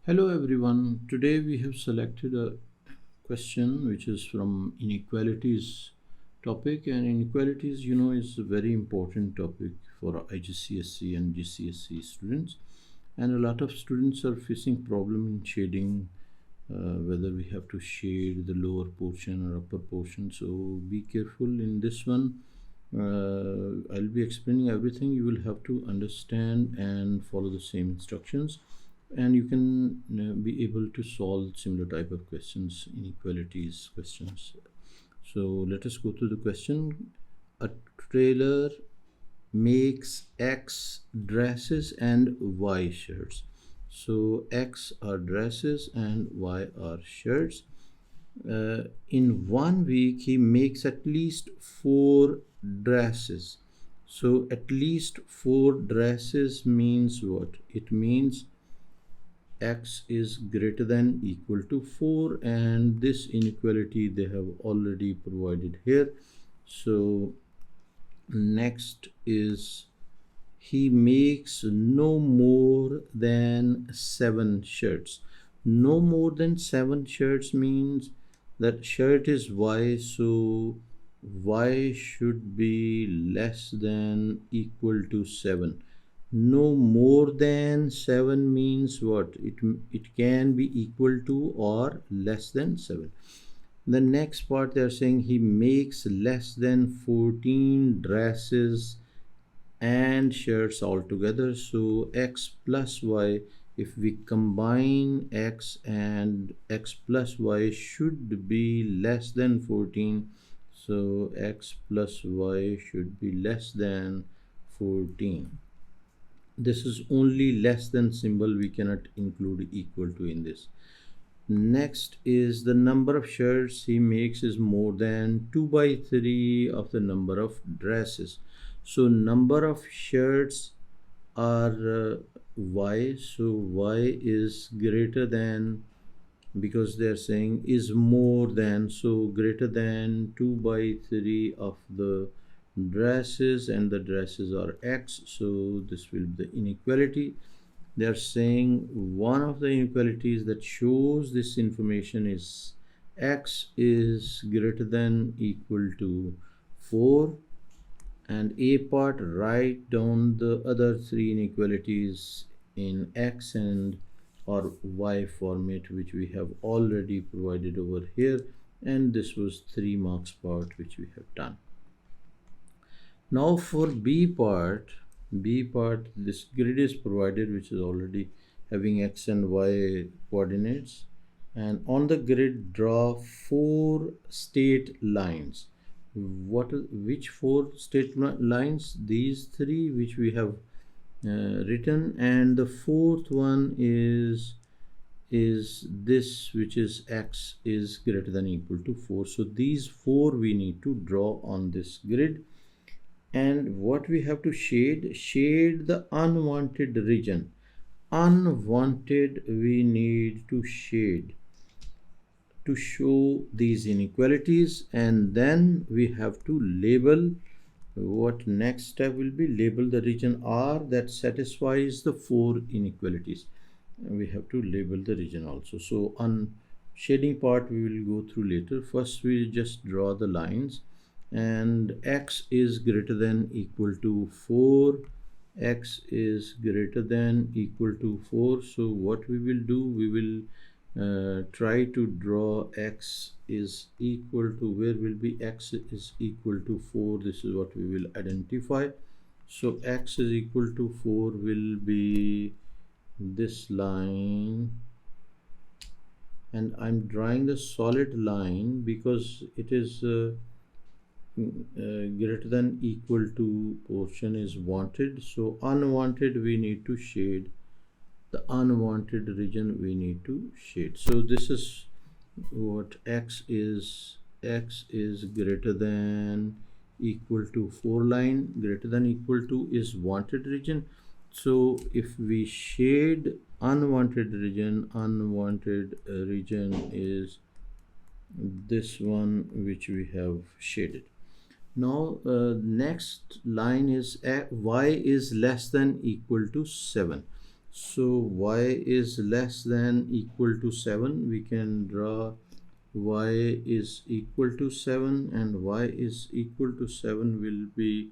Hello everyone. Today we have selected a question which is from inequalities topic, and inequalities is a very important topic for IGCSE and GCSE students, and a lot of students are facing problem in shading, whether we have to shade the lower portion or upper portion. So be careful in this one. I'll be explaining everything. You will have to understand and follow the same instructions, and you can be able to solve similar type of questions, inequalities questions. So let us go to the question. A tailor makes X dresses and Y shirts. So X are dresses and Y are shirts. In 1 week he makes at least 4 dresses. So at least 4 dresses means what? It means X is greater than equal to 4, and this inequality they have already provided here. So next is he makes no more than 7 shirts. No more than 7 shirts means that shirt is Y, so Y should be less than equal to 7. No more than 7 means what? It can be equal to or less than 7. The next part they are saying he makes less than 14 dresses and shirts altogether. So X plus Y, if we combine X and X plus Y, should be less than 14. So X plus Y should be less than 14. This is only less than symbol, we cannot include equal to in this. Next is the number of shirts he makes is more than 2 by 3 of the number of dresses. So number of shirts are Y, so Y is greater than, because they are saying is more than, so greater than 2 by 3 of the dresses, and the dresses are X, so this will be the inequality. They are saying one of the inequalities that shows this information is X is greater than equal to 4, and A part, write down the other 3 inequalities in X and or Y format, which we have already provided over here, and this was 3 marks part which we have done. Now for B part, this grid is provided which is already having X and Y coordinates, and on the grid draw 4 straight lines. Which 4 straight lines? These 3 which we have written, and the fourth one is this, which is X is greater than equal to 4. So these 4 we need to draw on this grid. And what we have to shade the unwanted region. Unwanted we need to shade to show these inequalities, and then we have to label. What next step will be? Label the region R that satisfies the 4 inequalities. We have to label the region also. So on shading part we will go through later. First we just draw the lines, and X is greater than equal to 4. X is greater than equal to 4. So what we will do, we will try to draw X is equal to, where will be X is equal to 4. This is what we will identify. So X is equal to 4 will be this line, and I'm drawing the solid line because it is greater than equal to portion is wanted. So unwanted we need to shade, the unwanted region we need to shade. So this is what X is greater than equal to 4 line, greater than equal to is wanted region. So if we shade unwanted region is this one which we have shaded. Now next line is Y is less than equal to 7. So y is less than equal to 7. We can draw y is equal to 7, and y is equal to 7 will be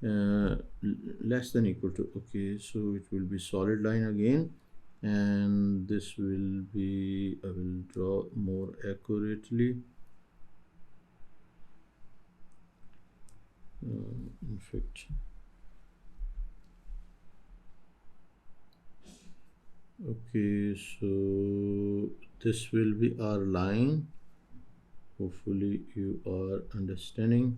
less than equal to, okay, so it will be solid line again, and this will be, I will draw more accurately. In fact, okay, so this will be our line. Hopefully you are understanding.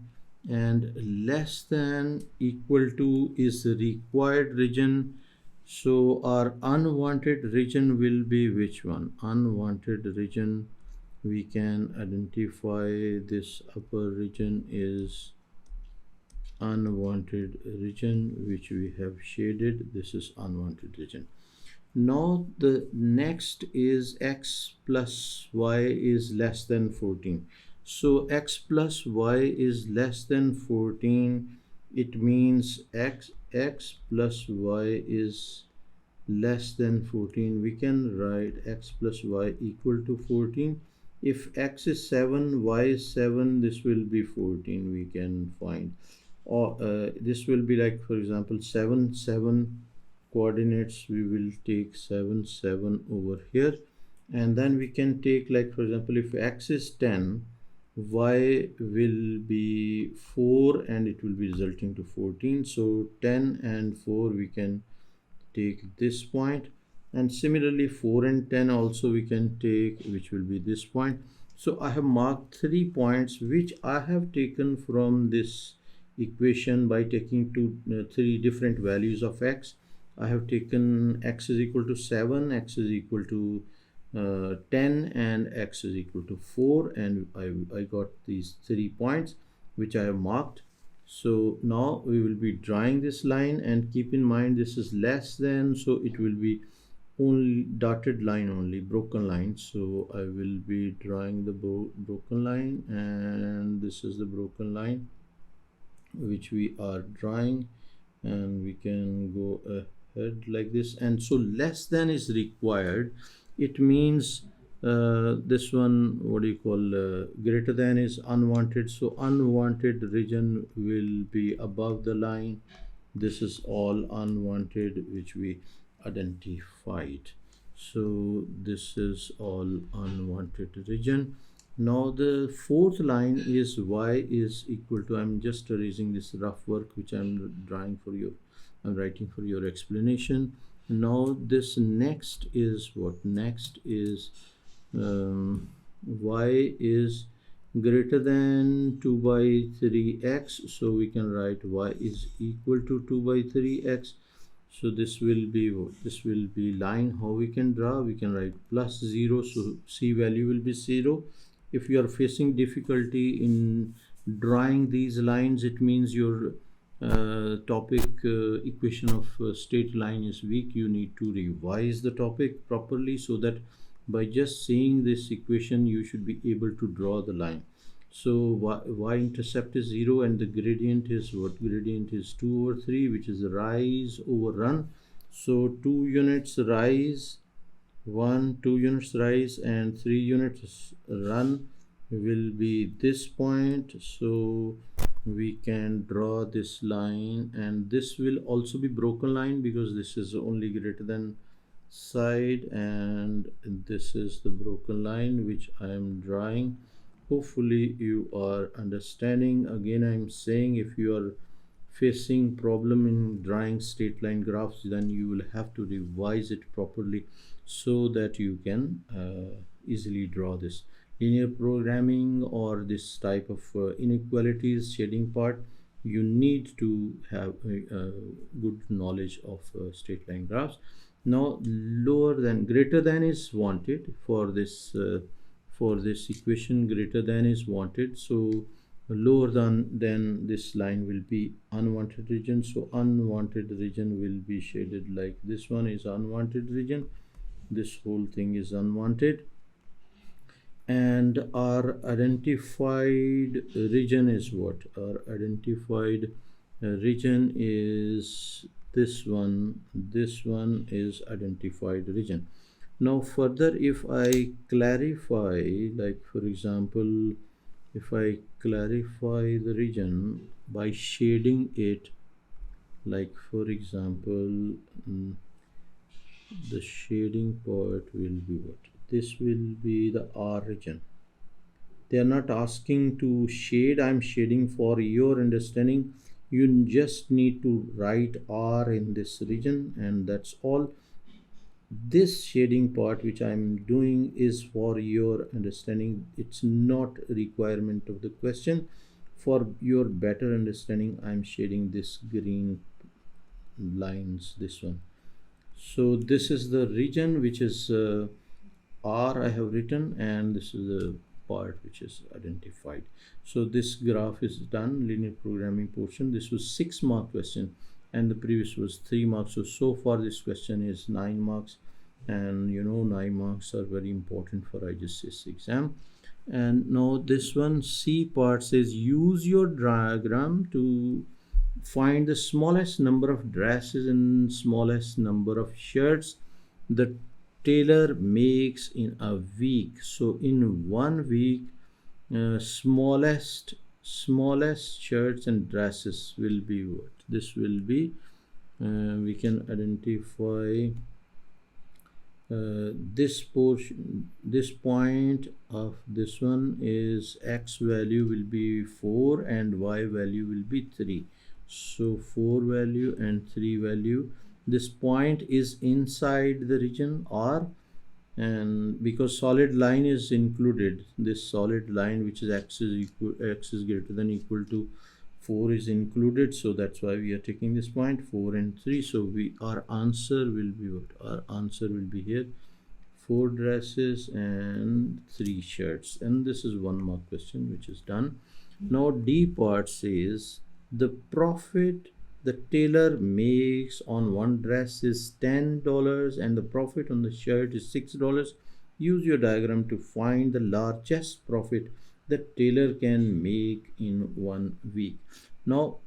And less than equal to is the required region. So our unwanted region will be which one? Unwanted region, we can identify this upper region is unwanted region, which we have shaded. This is unwanted region. Now the next is x plus y is less than 14. So x plus y is less than 14. It means x plus y is less than 14. We can write x plus y equal to 14. If x is 7, y is 7, this will be 14. We can find, or this will be like, for example, 7 7 coordinates. We will take 7 7 over here, and then we can take, like, for example, if x is 10, y will be 4, and it will be resulting to 14. So 10 and 4 we can take this point, and similarly 4 and 10 also we can take, which will be this point. So I have marked 3 points which I have taken from this equation by taking three different values of x. I have taken x is equal to 7, x is equal to 10, and x is equal to 4, and I got these 3 points which I have marked. So now we will be drawing this line, and keep in mind this is less than, so it will be only dotted line, only broken line. So I will be drawing the broken line, and this is the broken line which we are drawing, and we can go ahead like this. And so less than is required. It means this one, what do you call, greater than is unwanted. So unwanted region will be above the line. This is all unwanted which we identified. So this is all unwanted region. Now the fourth line is y is equal to, I'm just erasing this rough work which I'm drawing for you, I'm writing for your explanation. Now this next is what? Next is y is greater than 2 by 3x. So we can write y is equal to 2 by 3x. So this will be what? This will be line. How we can draw? We can write plus 0. So c value will be 0. If you are facing difficulty in drawing these lines, it means your topic equation of straight line is weak. You need to revise the topic properly, so that by just seeing this equation you should be able to draw the line. So y-intercept is 0, and the gradient is what? Gradient is 2 over 3, which is rise over run. So 2 units rise, 2 units rise, and 3 units run will be this point. So we can draw this line, and this will also be broken line because this is only greater than side, and this is the broken line which I am drawing. Hopefully you are understanding. Again, I'm saying, if you are facing problem in drawing straight line graphs, then you will have to revise it properly so that you can easily draw this. Linear programming or this type of inequalities shading part, you need to have a good knowledge of straight line graphs. Now lower than, greater than is wanted for this equation. Greater than is wanted, so lower than this line will be unwanted region. So unwanted region will be shaded like this one is unwanted region. This whole thing is unwanted, and our identified region is what? Our identified region is this one is identified region. Now further, if I clarify, like for example, if I clarify the region by shading it, like for example, the shading part will be what? This will be the R region. They are not asking to shade, I'm shading for your understanding. You just need to write R in this region, and that's all. This shading part which I'm doing is for your understanding. It's not a requirement of the question. For your better understanding, I'm shading this green lines, this one. So this is the region which is R I have written, and this is the part which is identified. So this graph is done, linear programming portion. This was 6-mark question and the previous was 3 marks. So far this question is 9 marks, and 9 marks are very important for IGCSE exam. And now this one, C part, says use your diagram to find the smallest number of dresses and smallest number of shirts the tailor makes in a week. So in 1 week, smallest shirts and dresses will be what? This will be, we can identify this portion, this point of this one is X value will be 4 and Y value will be 3. So 4 value and 3 value. This point is inside the region R, and because solid line is included, this solid line which is X is greater than equal to 4 is included, so that's why we are taking this point 4 and 3. So our answer will be what? Our answer will be here 4 dresses and 3 shirts, and this is 1 mark question which is done. Now D part says the profit the tailor makes on one dress is $10 and the profit on the shirt is $6. Use your diagram to find the largest profit the tailor can make in 1 week. Now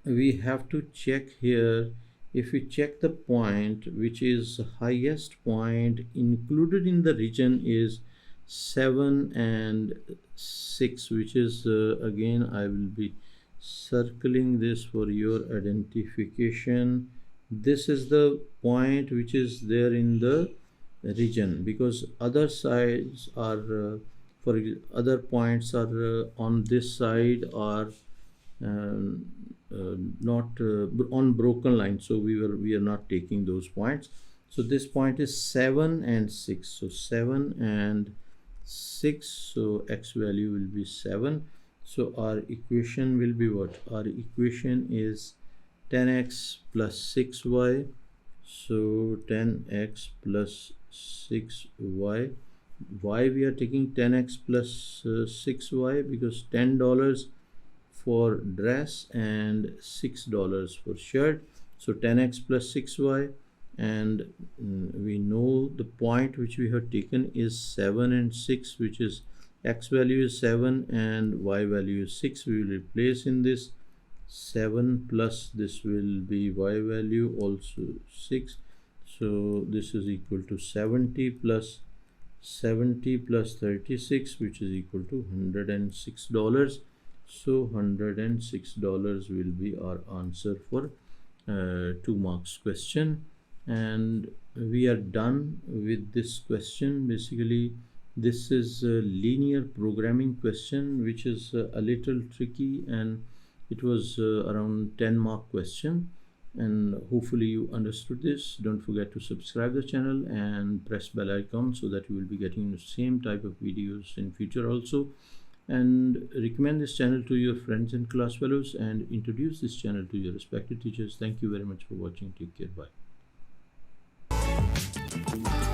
we have to check here. If we check the point which is highest point included in the region is 7 and 6, which is again I will be circling this for your identification. This is the point which is there in the region, because other sides are for other points are on this side are not on broken line, so we are not taking those points. So this point is 7 and 6, so 7 and 6, so X value will be 7. So our equation will be what? Our equation is 10x plus 6y. So 10x plus 6y. Why we are taking 10x plus 6y? Because $10 for dress and $6 for shirt. So 10x plus 6y, and we know the point which we have taken is 7 and 6, which is X value is 7 and Y value is 6. We will replace in this 7 plus this will be Y value also 6. So this is equal to 70 plus 36, which is equal to $106. So $106 will be our answer for 2 marks question. And we are done with this question. Basically this is a linear programming question which is a little tricky, and it was around 10 mark question, and hopefully you understood this. Don't forget to subscribe the channel and press bell icon so that you will be getting the same type of videos in future also. And recommend this channel to your friends and class fellows, and introduce this channel to your respected teachers. Thank you very much for watching. Take care. Bye.